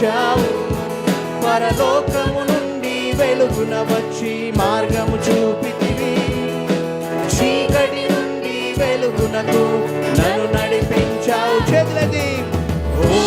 నడిపించావు. పరలోకము నుండి వెలుగున వచ్చి మార్గము చూపితివి. చీకటి నుండి వెలుగునకు నన్ను నడిపించావు. చేతులది ఓ